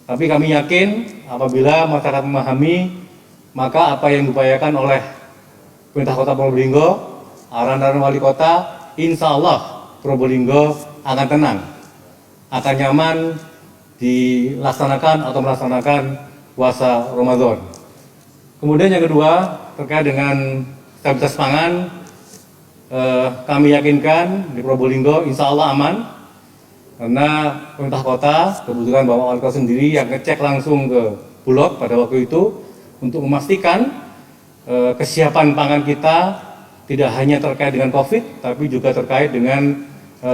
Tapi kami yakin apabila masyarakat memahami, maka apa yang diupayakan oleh pemerintah Kota Probolinggo, arahan Wali Kota, insya Allah Probolinggo akan tenang, akan nyaman dilaksanakan atau melaksanakan puasa Ramadan. Kemudian yang kedua, terkait dengan stabilitas pangan, kami yakinkan di Probolinggo insya Allah aman, karena pemerintah kota, kebetulan Bapak Wali Kota sendiri yang ngecek langsung ke Bulog pada waktu itu untuk memastikan kesiapan pangan kita tidak hanya terkait dengan COVID, tapi juga terkait dengan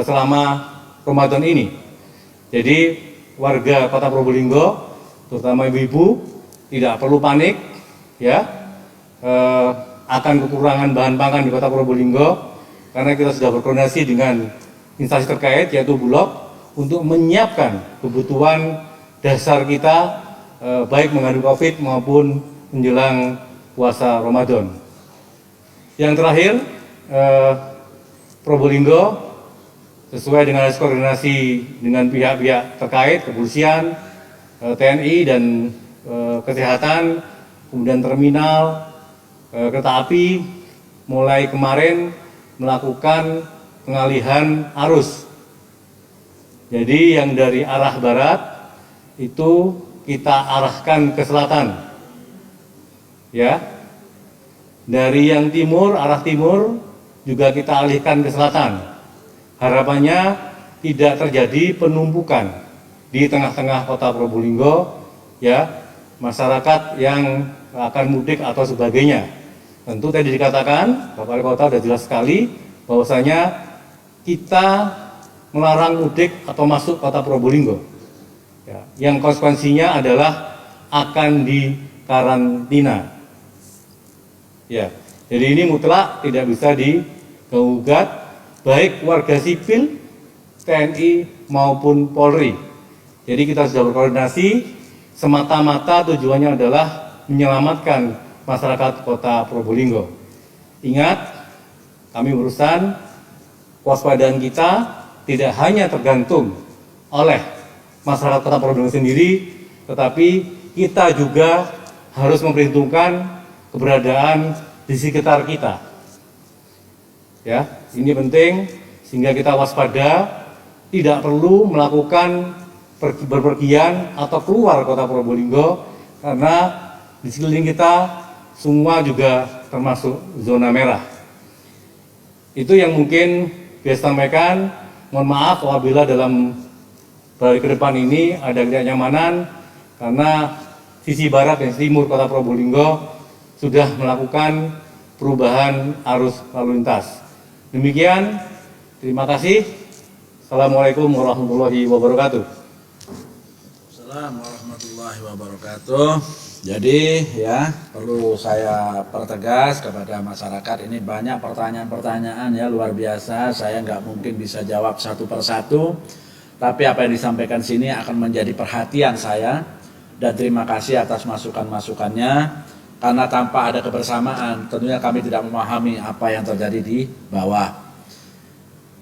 selama Ramadan ini. Jadi warga Kota Probolinggo terutama ibu-ibu, tidak perlu panik, ya, akan kekurangan bahan pangan di Kota Probolinggo, karena kita sudah berkoordinasi dengan instansi terkait, yaitu Bulog, untuk menyiapkan kebutuhan dasar kita, baik menghadapi COVID maupun menjelang puasa Ramadan. Yang terakhir, Probolinggo sesuai dengan koordinasi dengan pihak-pihak terkait, kepolisian, TNI dan kesehatan, kemudian terminal, kereta api, mulai kemarin melakukan pengalihan arus. Jadi yang dari arah barat itu kita arahkan ke selatan, ya. Dari yang timur, arah timur juga kita alihkan ke selatan. Harapannya tidak terjadi penumpukan di tengah-tengah Kota Probolinggo, ya, masyarakat yang akan mudik atau sebagainya. Tentu tadi dikatakan, Bapak Wali Kota sudah jelas sekali bahwasanya kita melarang mudik atau masuk Kota Probolinggo. Ya, yang konsekuensinya adalah akan dikarantina. Ya, jadi ini mutlak tidak bisa digugat, baik warga sipil, TNI maupun Polri. Jadi kita sudah berkoordinasi, semata-mata tujuannya adalah menyelamatkan masyarakat Kota Probolinggo. Ingat, kami berurusan kewaspadaan kita tidak hanya tergantung oleh masyarakat Kota Probolinggo sendiri, tetapi kita juga harus memperhitungkan keberadaan di sekitar kita. Ya, ini penting sehingga kita waspada, tidak perlu melakukan berpergian atau keluar Kota Probolinggo karena di sekeliling kita semua juga termasuk zona merah. Itu yang mungkin saya sampaikan. Mohon maaf apabila dalam hari ke depan ini ada ketidaknyamanan karena sisi barat dan timur Kota Probolinggo sudah melakukan perubahan arus lalu lintas. Demikian, terima kasih. Assalamualaikum warahmatullahi wabarakatuh. Assalamualaikum warahmatullahi wabarakatuh. Jadi ya, perlu saya pertegas kepada masyarakat, ini banyak pertanyaan-pertanyaan ya, luar biasa. Saya nggak mungkin bisa jawab satu persatu, tapi apa yang disampaikan sini akan menjadi perhatian saya, dan terima kasih atas masukan-masukannya. Karena tanpa ada kebersamaan, tentunya kami tidak memahami apa yang terjadi di bawah.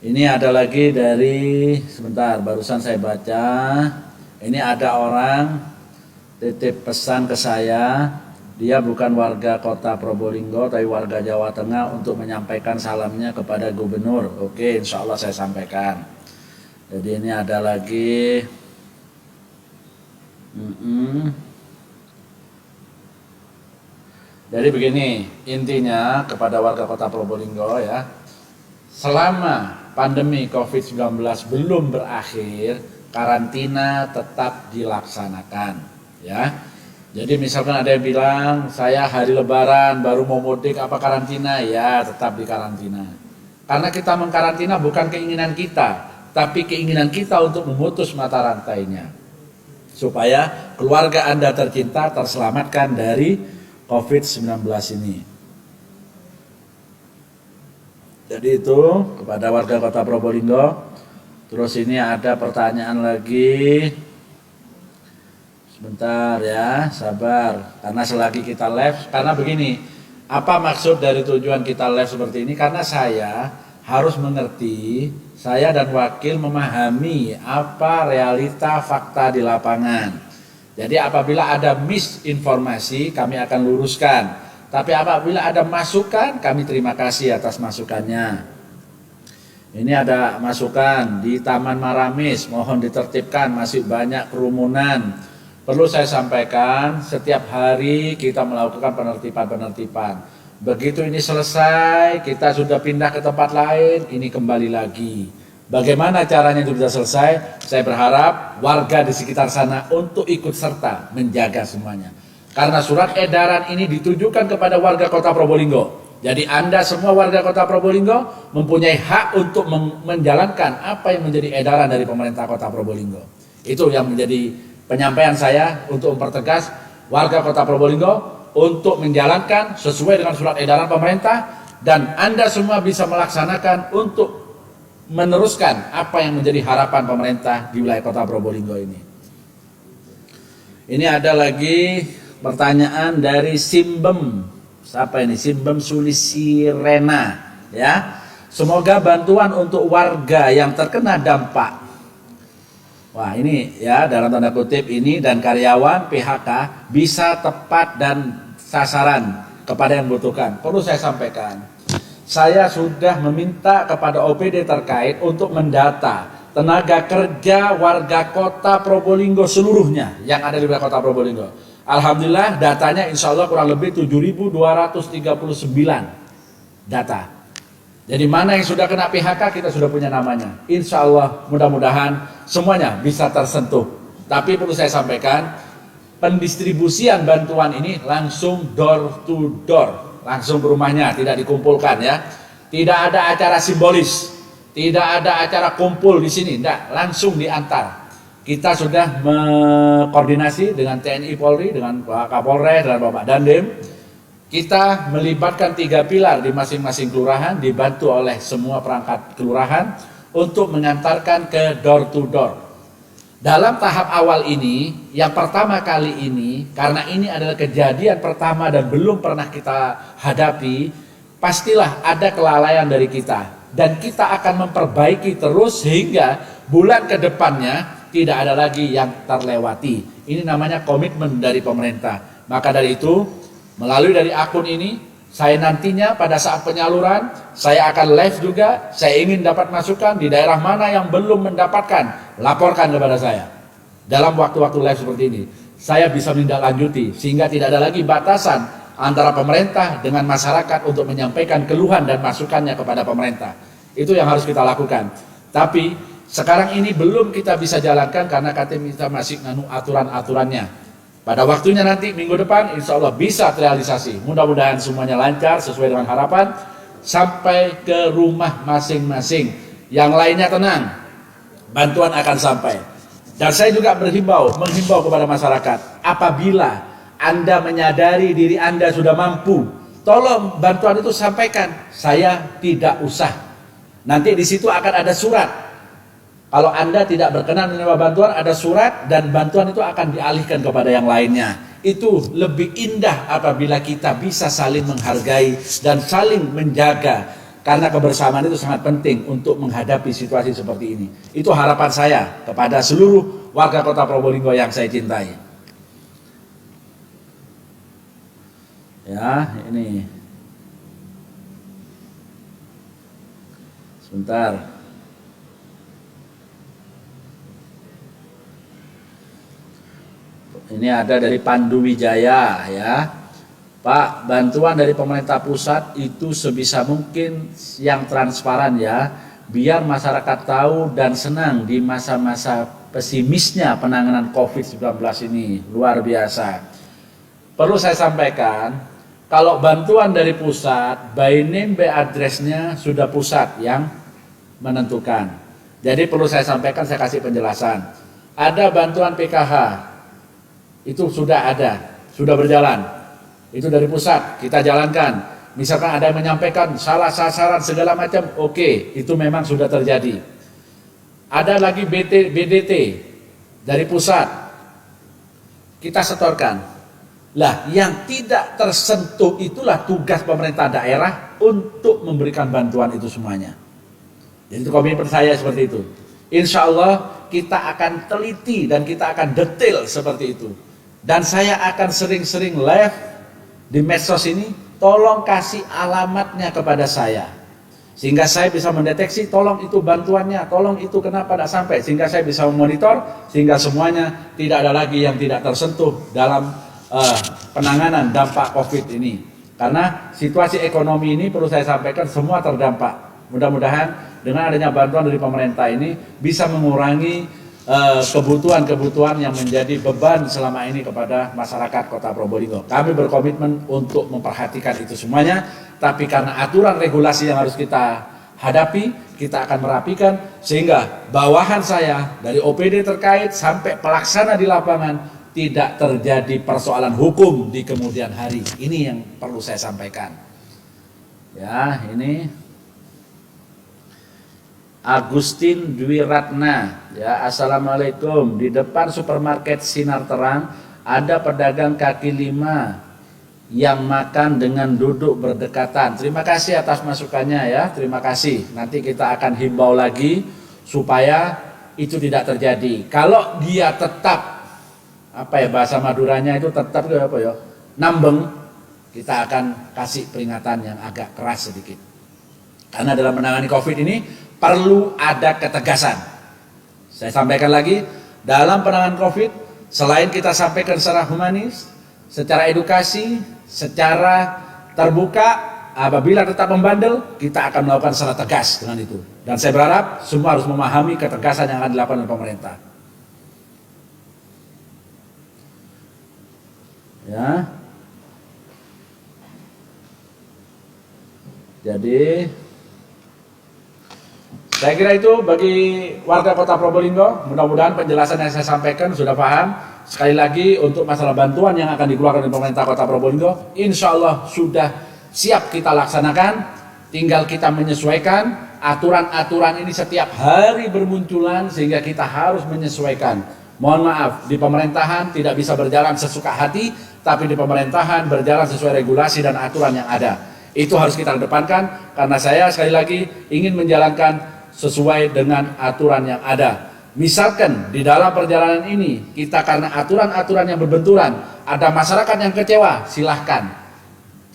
Ini ada lagi dari, sebentar, barusan saya baca. Ini ada orang titip pesan ke saya, dia bukan warga Kota Probolinggo, tapi warga Jawa Tengah, untuk menyampaikan salamnya kepada gubernur. Oke, insya Allah saya sampaikan. Jadi ini ada lagi. Jadi begini, intinya kepada warga Kota Probolinggo ya, selama pandemi COVID-19 belum berakhir, karantina tetap dilaksanakan ya. Jadi misalkan ada yang bilang, saya hari lebaran baru mau mudik, apa karantina? Ya, tetap di karantina. Karena kita mengkarantina bukan keinginan kita, tapi keinginan kita untuk memutus mata rantainya, supaya keluarga Anda tercinta terselamatkan dari COVID-19 ini. Jadi itu kepada warga Kota Probolinggo. Terus ini ada pertanyaan lagi. Sebentar ya, sabar. Karena selagi kita live, karena begini, apa maksud dari tujuan kita live seperti ini? Karena saya harus mengerti, saya dan wakil memahami apa realita fakta di lapangan. Jadi apabila ada misinformasi, kami akan luruskan. Tapi apabila ada masukan, kami terima kasih atas masukannya. Ini ada masukan di Taman Maramis, mohon ditertibkan, masih banyak kerumunan. Perlu saya sampaikan, setiap hari kita melakukan penertiban-penertiban. Begitu ini selesai, kita sudah pindah ke tempat lain, ini kembali lagi. Bagaimana caranya itu bisa selesai? Saya berharap warga di sekitar sana untuk ikut serta menjaga semuanya. Karena surat edaran ini ditujukan kepada warga Kota Probolinggo. Jadi Anda semua warga Kota Probolinggo mempunyai hak untuk menjalankan apa yang menjadi edaran dari pemerintah Kota Probolinggo. Itu yang menjadi penyampaian saya untuk mempertegas warga Kota Probolinggo untuk menjalankan sesuai dengan surat edaran pemerintah, dan Anda semua bisa melaksanakan untuk meneruskan apa yang menjadi harapan pemerintah di wilayah Kota Probolinggo ini. Ini ada lagi pertanyaan dari Simbem. Siapa ini? Simbem Sulisirena, ya. Semoga bantuan untuk warga yang terkena dampak. Wah, ini ya dalam tanda kutip ini dan karyawan PHK bisa tepat dan sasaran kepada yang membutuhkan. Perlu saya sampaikan, saya sudah meminta kepada OPD terkait untuk mendata tenaga kerja warga Kota Probolinggo seluruhnya yang ada di wilayah Kota Probolinggo. Alhamdulillah datanya insya Allah kurang lebih 7.239 data. Jadi mana yang sudah kena PHK kita sudah punya namanya. Insya Allah mudah-mudahan semuanya bisa tersentuh. Tapi perlu saya sampaikan, pendistribusian bantuan ini langsung door to door, langsung ke rumahnya, tidak dikumpulkan ya. Tidak ada acara simbolis, tidak ada acara kumpul di sini, tidak, langsung diantar. Kita sudah mengkoordinasi dengan TNI Polri, dengan Pak Kapolres dan Bapak Dandim. Kita melibatkan 3 pilar di masing-masing kelurahan, dibantu oleh semua perangkat kelurahan untuk mengantarkan ke door to door. Dalam tahap awal ini, yang pertama kali ini, karena ini adalah kejadian pertama dan belum pernah kita hadapi, pastilah ada kelalaian dari kita. Dan kita akan memperbaiki terus sehingga bulan ke depannya tidak ada lagi yang terlewati. Ini namanya komitmen dari pemerintah. Maka dari itu, melalui dari akun ini, saya nantinya pada saat penyaluran, saya akan live juga. Saya ingin dapat masukan di daerah mana yang belum mendapatkan, laporkan kepada saya. Dalam waktu-waktu live seperti ini, saya bisa menindaklanjuti sehingga tidak ada lagi batasan antara pemerintah dengan masyarakat untuk menyampaikan keluhan dan masukannya kepada pemerintah. Itu yang harus kita lakukan. Tapi sekarang ini belum kita bisa jalankan karena kita masih nganu aturan-aturannya. Pada waktunya nanti minggu depan insya Allah bisa terrealisasi. Mudah-mudahan semuanya lancar sesuai dengan harapan sampai ke rumah masing-masing. Yang lainnya tenang, bantuan akan sampai. Dan saya juga menghimbau kepada masyarakat, apabila Anda menyadari diri Anda sudah mampu, tolong bantuan itu sampaikan. Saya tidak usah. Nanti di situ akan ada surat. Kalau Anda tidak berkenan menerima bantuan, ada surat dan bantuan itu akan dialihkan kepada yang lainnya. Itu lebih indah apabila kita bisa saling menghargai dan saling menjaga. Karena kebersamaan itu sangat penting untuk menghadapi situasi seperti ini. Itu harapan saya kepada seluruh warga Kota Probolinggo yang saya cintai. Ya, ini. Sebentar. Ini ada dari Pandu Wijaya ya. Pak, bantuan dari pemerintah pusat itu sebisa mungkin yang transparan ya, biar masyarakat tahu dan senang di masa-masa pesimisnya penanganan COVID-19 ini. Luar biasa. Perlu saya sampaikan, kalau bantuan dari pusat, by name by address-nya sudah pusat yang menentukan. Jadi perlu saya sampaikan, saya kasih penjelasan. Ada bantuan PKH, itu sudah ada, sudah berjalan. Itu dari pusat, kita jalankan. Misalkan ada yang menyampaikan salah sasaran segala macam, oke, itu memang sudah terjadi. Ada lagi BDT dari pusat, kita setorkan. Lah, yang tidak tersentuh itulah tugas pemerintah daerah untuk memberikan bantuan itu semuanya. Jadi itu komitmen saya seperti itu. Insya Allah kita akan teliti dan kita akan detail seperti itu. Dan saya akan sering-sering live di medsos ini, tolong kasih alamatnya kepada saya. Sehingga saya bisa mendeteksi, tolong itu bantuannya, tolong itu kenapa tidak sampai. Sehingga saya bisa memonitor, sehingga semuanya tidak ada lagi yang tidak tersentuh dalam penanganan dampak COVID ini. Karena situasi ekonomi ini perlu saya sampaikan semua terdampak. Mudah-mudahan dengan adanya bantuan dari pemerintah ini bisa mengurangi kebutuhan-kebutuhan yang menjadi beban selama ini kepada masyarakat Kota Probolinggo. Kami berkomitmen untuk memperhatikan itu semuanya, tapi karena aturan regulasi yang harus kita hadapi, kita akan merapikan sehingga bawahan saya dari OPD terkait sampai pelaksana di lapangan tidak terjadi persoalan hukum di kemudian hari. Ini yang perlu saya sampaikan. Ya, ini Agustin Dwi Ratna, ya, assalamualaikum. Di depan supermarket Sinar Terang ada pedagang kaki lima yang makan dengan duduk berdekatan. Terima kasih atas masukannya ya, terima kasih. Nanti kita akan himbau lagi supaya itu tidak terjadi. Kalau dia tetap bahasa Maduranya itu tetap nambeng, kita akan kasih peringatan yang agak keras sedikit. Karena dalam menangani COVID ini perlu ada ketegasan. Saya sampaikan lagi, dalam penanganan COVID selain kita sampaikan secara humanis, secara edukasi, secara terbuka, apabila tetap membandel, kita akan melakukan secara tegas dengan itu. Dan saya berharap semua harus memahami ketegasan yang akan dilakukan oleh pemerintah. Ya. Jadi saya kira itu bagi warga Kota Probolinggo. Mudah-mudahan penjelasan yang saya sampaikan sudah paham. Sekali lagi untuk masalah bantuan yang akan dikeluarkan oleh pemerintah Kota Probolinggo, insya Allah sudah siap kita laksanakan. Tinggal kita menyesuaikan aturan-aturan ini setiap hari bermunculan sehingga kita harus menyesuaikan. Mohon maaf, di pemerintahan tidak bisa berjalan sesuka hati, tapi di pemerintahan berjalan sesuai regulasi dan aturan yang ada. Itu harus kita kedepankan karena saya sekali lagi ingin menjalankan sesuai dengan aturan yang ada. Misalkan di dalam perjalanan ini kita karena aturan-aturan yang berbenturan, ada masyarakat yang kecewa, silahkan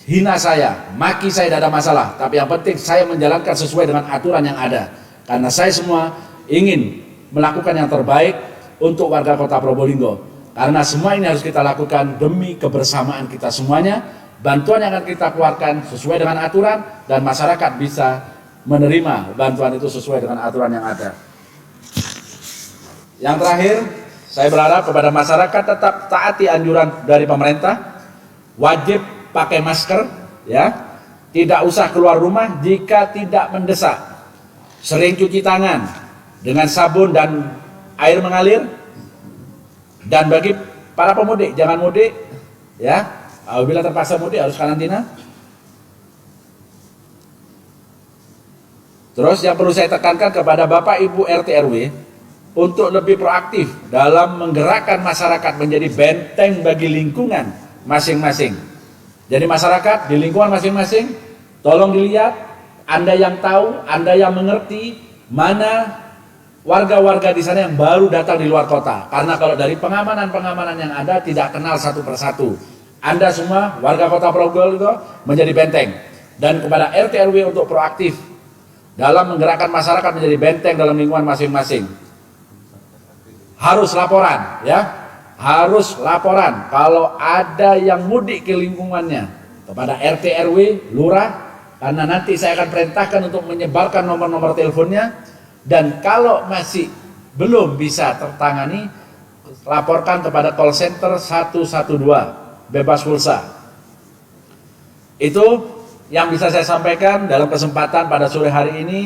hina saya, maki saya, tidak ada masalah. Tapi yang penting saya menjalankan sesuai dengan aturan yang ada. Karena saya semua ingin melakukan yang terbaik untuk warga Kota Probolinggo. Karena semua ini harus kita lakukan demi kebersamaan kita semuanya. Bantuan yang akan kita keluarkan sesuai dengan aturan dan masyarakat bisa menerima bantuan itu sesuai dengan aturan yang ada. Yang terakhir, saya berharap kepada masyarakat tetap taati anjuran dari pemerintah, wajib pakai masker, ya, tidak usah keluar rumah jika tidak mendesak, sering cuci tangan dengan sabun dan air mengalir, dan bagi para pemudik jangan mudik, ya, apabila terpaksa mudik harus karantina. Terus yang perlu saya tekankan kepada Bapak Ibu RT RW untuk lebih proaktif dalam menggerakkan masyarakat menjadi benteng bagi lingkungan masing-masing. Jadi masyarakat di lingkungan masing-masing, tolong dilihat, Anda yang tahu, Anda yang mengerti mana warga-warga di sana yang baru datang di luar kota. Karena kalau dari pengamanan-pengamanan yang ada tidak kenal satu persatu. Anda semua warga Kota Probolinggo menjadi benteng. Dan kepada RT RW untuk proaktif dalam menggerakkan masyarakat menjadi benteng dalam lingkungan masing-masing. Harus laporan, ya, harus laporan kalau ada yang mudik ke lingkungannya kepada RT RW, lurah, karena nanti saya akan perintahkan untuk menyebarkan nomor-nomor teleponnya, dan kalau masih belum bisa tertangani, laporkan kepada call center 112 bebas pulsa. Itu yang bisa saya sampaikan dalam kesempatan pada sore hari ini.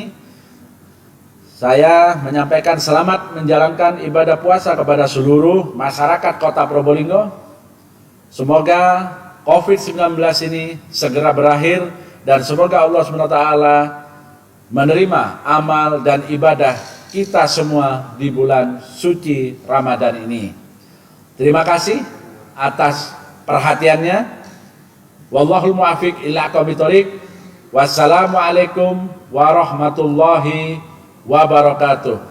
Saya menyampaikan selamat menjalankan ibadah puasa kepada seluruh masyarakat Kota Probolinggo. Semoga COVID-19 ini segera berakhir dan semoga Allah SWT menerima amal dan ibadah kita semua di bulan suci Ramadan ini. Terima kasih atas perhatiannya. Wallahul muwaffiq ila aqwamit thoriq. Wassalamualaikum warahmatullahi wabarakatuh.